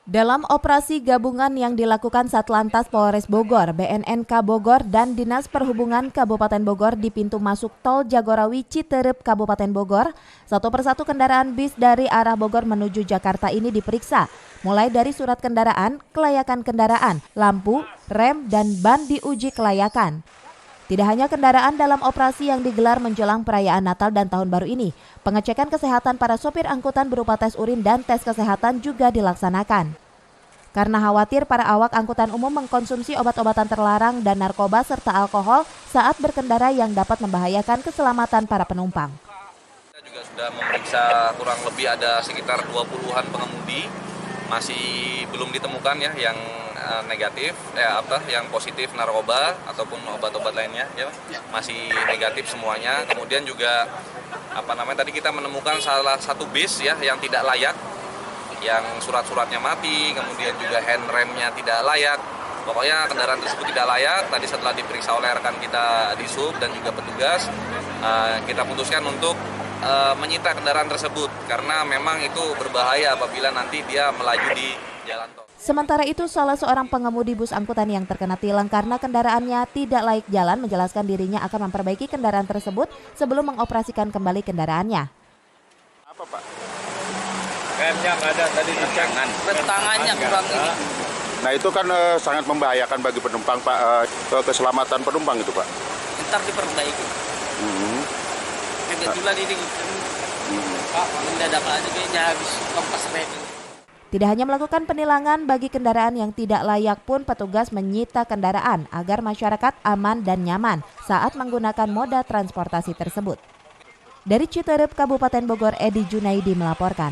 Dalam operasi gabungan yang dilakukan Satlantas Polres Bogor, BNNK Bogor, dan Dinas Perhubungan Kabupaten Bogor di pintu masuk Tol Jagorawi Citerep Kabupaten Bogor, satu persatu kendaraan bis dari arah Bogor menuju Jakarta ini diperiksa, mulai dari surat kendaraan, kelayakan kendaraan, lampu, rem, dan ban diuji kelayakan. Tidak hanya kendaraan dalam operasi yang digelar menjelang perayaan Natal dan Tahun Baru ini, pengecekan kesehatan para sopir angkutan berupa tes urin dan tes kesehatan juga dilaksanakan. Karena khawatir para awak angkutan umum mengkonsumsi obat-obatan terlarang dan narkoba serta alkohol saat berkendara yang dapat membahayakan keselamatan para penumpang. Kita juga sudah memeriksa kurang lebih ada sekitar 20-an pengemudi, masih belum ditemukan ya yang negatif, yang positif narkoba ataupun obat-obat lainnya ya masih negatif semuanya. Kemudian juga tadi kita menemukan salah satu bis ya yang tidak layak, yang surat-suratnya mati, kemudian juga handremnya tidak layak. Pokoknya kendaraan tersebut tidak layak. Tadi setelah diperiksa oleh rekan kita di SUB dan juga petugas, kita putuskan untuk menyita kendaraan tersebut karena memang itu berbahaya apabila nanti dia melaju di jalan tol. Sementara itu, salah seorang pengemudi bus angkutan yang terkena tilang karena kendaraannya tidak layak jalan menjelaskan dirinya akan memperbaiki kendaraan tersebut sebelum mengoperasikan kembali kendaraannya. Apa Pak? Remnya nggak ada tadi di tangan. Tangannya kurang ini. Nah itu kan sangat membahayakan bagi penumpang Pak, keselamatan penumpang itu Pak. Ntar diperbaiki. Kebetulan ini Pak mendadak aja kayaknya habis kompas rem. Tidak hanya melakukan penilangan bagi kendaraan yang tidak layak pun petugas menyita kendaraan agar masyarakat aman dan nyaman saat menggunakan moda transportasi tersebut. Dari Citerep, Kabupaten Bogor, Edi Junaidi melaporkan.